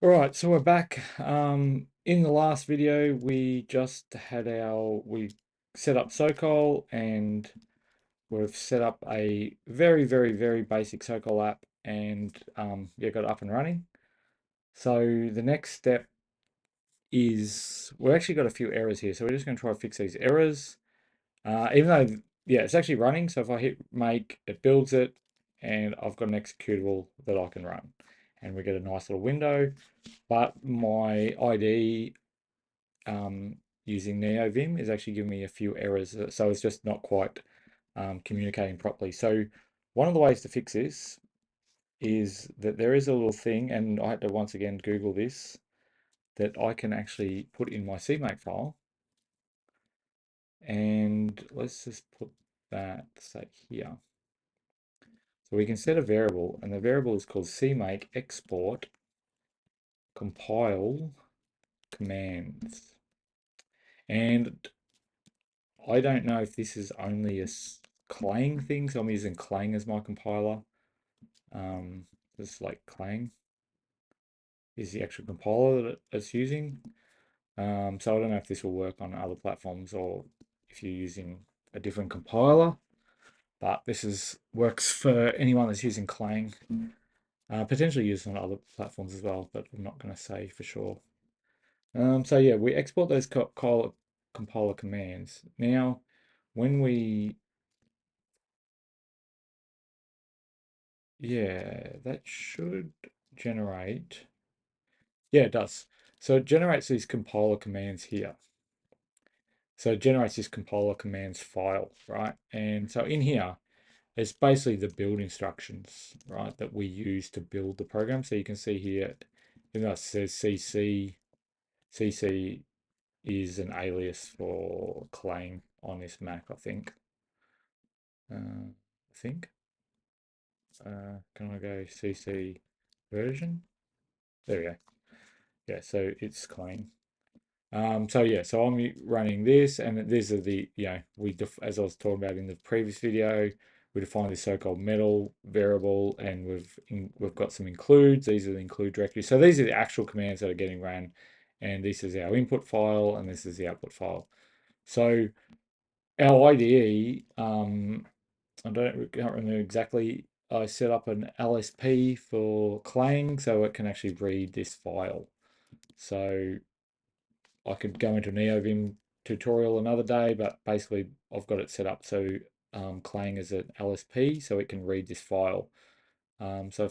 All right, so we're back. In the last video, we just had we set up Sokol and we've set up a very, very, very basic Sokol app and yeah, got it up and running. So the next step is we've actually got a few errors here. So we're just going to try to fix these errors. Even though, yeah, it's actually running. So if I hit make, it builds it and I've got an executable that I can run. And we get a nice little window. But my ID using NeoVim is actually giving me a few errors. So it's just not quite communicating properly. So one of the ways to fix this is that there is a little thing, and I had to once again Google this, that I can actually put in my CMake file. And let's just put that, say, here. So we can set a variable, and the variable is called CMake export compile commands. And I don't know if this is only a Clang thing, so I'm using Clang as my compiler. Just like Clang is the actual compiler that it's using. So I don't know if this will work on other platforms or if you're using a different compiler, but this is works for anyone that's using Clang. Potentially used on other platforms as well, but I'm not going to say for sure. So yeah, we export those compiler commands. Now, when we yeah, that should generate. Yeah, it does. So it generates these compiler commands here. So it generates this compiler commands file, right? And so in here, it's basically the build instructions, right, that we use to build the program. So you can see here, even though it says CC, CC is an alias for Clang on this Mac, I think. I think. Can I go CC version? There we go. Yeah, so it's Clang. So yeah, so I'm running this, and these are the, as I was talking about in the previous video, we define this so-called metal variable, and we've got some includes. These are the include directories. So these are the actual commands that are getting ran, and this is our input file, and this is the output file. So our IDE, can't remember exactly. I set up an LSP for Clang, so it can actually read this file. So I could go into an NeoVim tutorial another day, but basically I've got it set up so Clang is an LSP, so it can read this file. So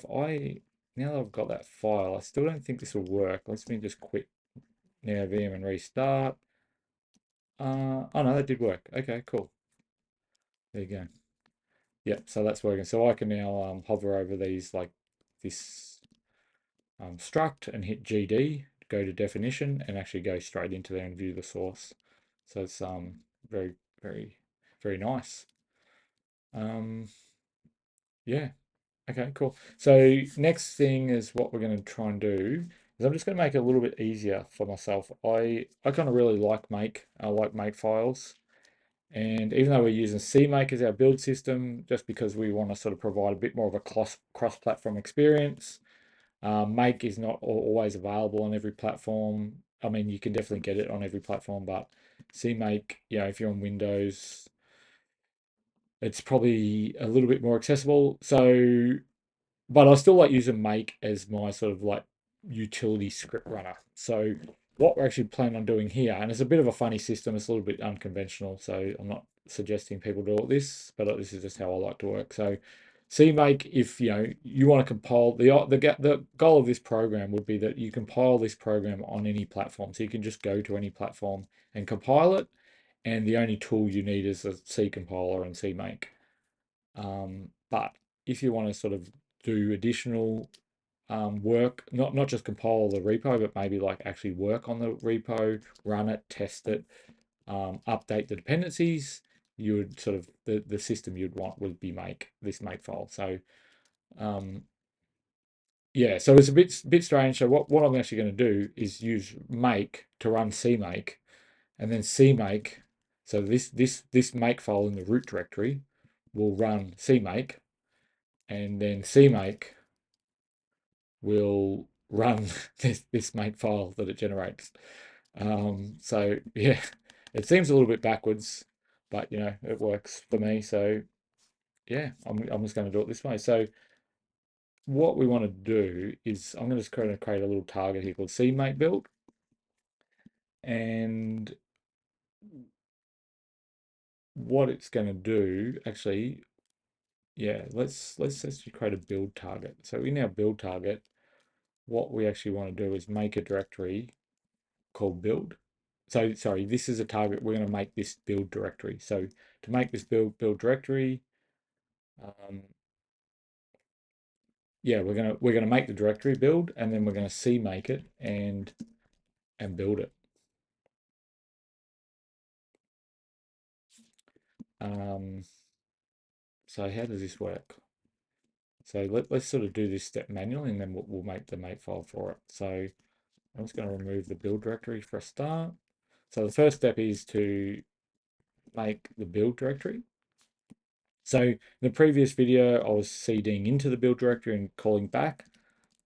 now that I've got that file, I still don't think this will work. Let's me just quit NeoVim and restart. Oh no, that did work. Okay, cool. There you go. Yep, so that's working. So I can now hover over these like this struct and hit GD, go to definition, and actually go straight into there and view the source. So it's very, very, very nice. Um, yeah. Okay, cool. So next thing is what we're going to try and do is I'm just going to make it a little bit easier for myself. I kind of really like Make. I like Make files. And even though we're using CMake as our build system, just because we want to sort of provide a bit more of a cross-platform experience, Make is not always available on every platform. I mean, you can definitely get it on every platform, but CMake, if you're on Windows, it's probably a little bit more accessible. So, but I still like using Make as my sort of like utility script runner. So what we're actually planning on doing here, and it's a bit of a funny system, it's a little bit unconventional, so I'm not suggesting people do all this, but this is just how I like to work. So CMake, if you want to compile the goal of this program would be that you compile this program on any platform. So you can just go to any platform and compile it, and the only tool you need is a C compiler and CMake. But if you want to sort of do additional work, not just compile the repo, but maybe like actually work on the repo, run it, test it, update the dependencies, you would sort of the system you'd want would be this make file. So yeah, so it's a bit strange. So what I'm actually going to do is use make to run CMake, and then CMake. So this make file in the root directory will run CMake, and then CMake will run this make file that it generates. So yeah, it seems a little bit backwards, but it works for me. So yeah, I'm just going to do it this way. So what we want to do is I'm just going to create a little target here called CMake build, and what it's going to do actually, yeah, let's actually create a build target. So in our build target, what we actually want to do is make a directory called build. So sorry, this is a target. We're going to make this build directory. So to make this build directory, um, yeah, we're gonna make the directory build, and then we're gonna CMake it and build it. Um, so how does this work? So let's sort of do this step manually, and then we'll make the makefile for it. So I'm just going to remove the build directory for a start. So the first step is to make the build directory. So in the previous video, I was cding into the build directory and calling back,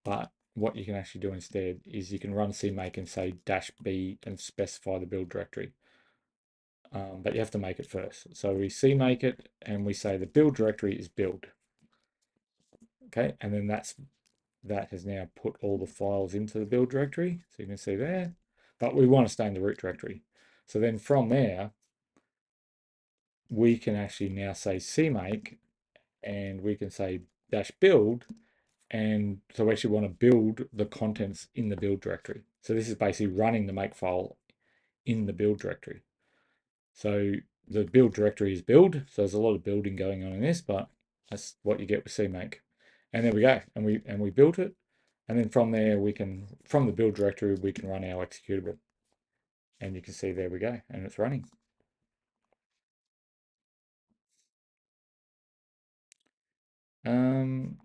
but what you can actually do instead is you can run CMake and say -b and specify the build directory. But you have to make it first. So we CMake it and we say the build directory is build. Okay, and then that has now put all the files into the build directory. So you can see there, but we want to stay in the root directory. So then from there, we can actually now say CMake, and we can say -build, and so we actually want to build the contents in the build directory. So this is basically running the makefile in the build directory. So the build directory is build. So there's a lot of building going on in this, but that's what you get with CMake. And there we go. And we built it. And then from there, from the build directory, we can run our executable. And you can see there we go, and it's running. Um,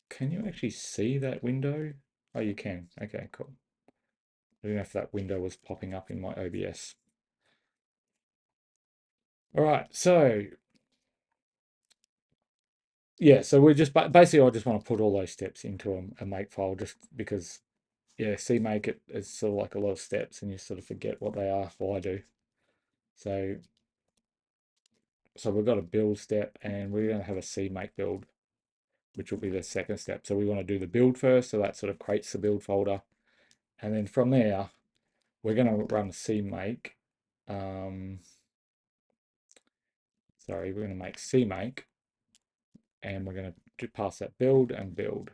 can you actually see that window? Oh, you can. Okay, cool. I don't know if that window was popping up in my OBS. All right, so yeah, so we're just basically I just want to put all those steps into a make file just because yeah, CMake it is sort of like a lot of steps and you sort of forget what they are. Well, I do. So we've got a build step and we're going to have a CMake build, which will be the second step. So we want to do the build first, so that sort of creates the build folder, and then from there we're going to run CMake. Sorry, we're going to make CMake, and we're going to pass that build and build.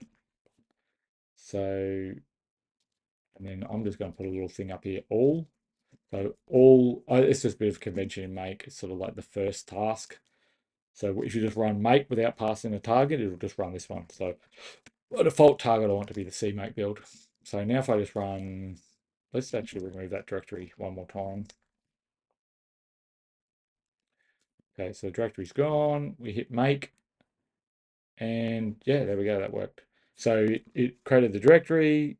So, and then I'm just going to put a little thing up here, all. So all, it's just a bit of convention in make. It's sort of like the first task. So if you just run make without passing a target, it'll just run this one. So by default target, I want to be the CMake build. So now if I just run, let's actually remove that directory one more time. Okay, so the directory's gone. We hit make, and yeah, there we go, that worked. So it created the directory,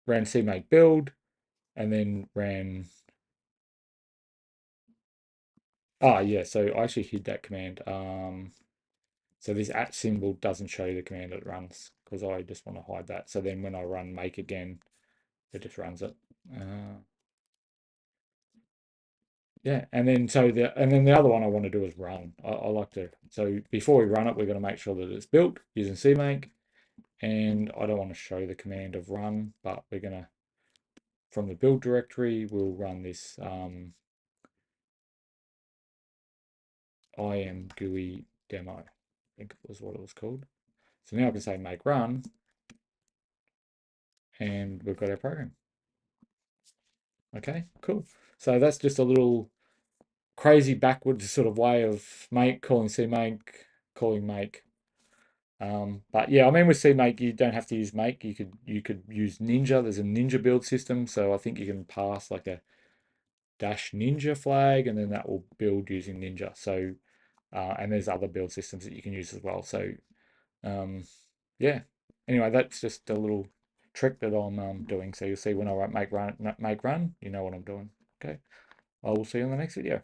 ran CMake build, and then ran, yeah, so I actually hid that command. So this @ symbol doesn't show the command that it runs because I just want to hide that. So then when I run make again, it just runs it. Yeah, and then the other one I want to do is run. I like to, so before we run it, we're going to make sure that it's built using CMake, and I don't want to show the command of run, but we're going to, from the build directory, we'll run this ImGui demo. I think it was what it was called. So now I can say make run, and we've got our program. Okay, cool. So that's just a little crazy backwards sort of way of calling CMake, calling make. But yeah, I mean with CMake you don't have to use make. You could use Ninja. There's a Ninja build system, so I think you can pass like a -ninja flag, and then that will build using Ninja. So and there's other build systems that you can use as well. So yeah. Anyway, that's just a little trick that I'm doing. So you'll see when I make run, you know what I'm doing. Okay. I will see you in the next video.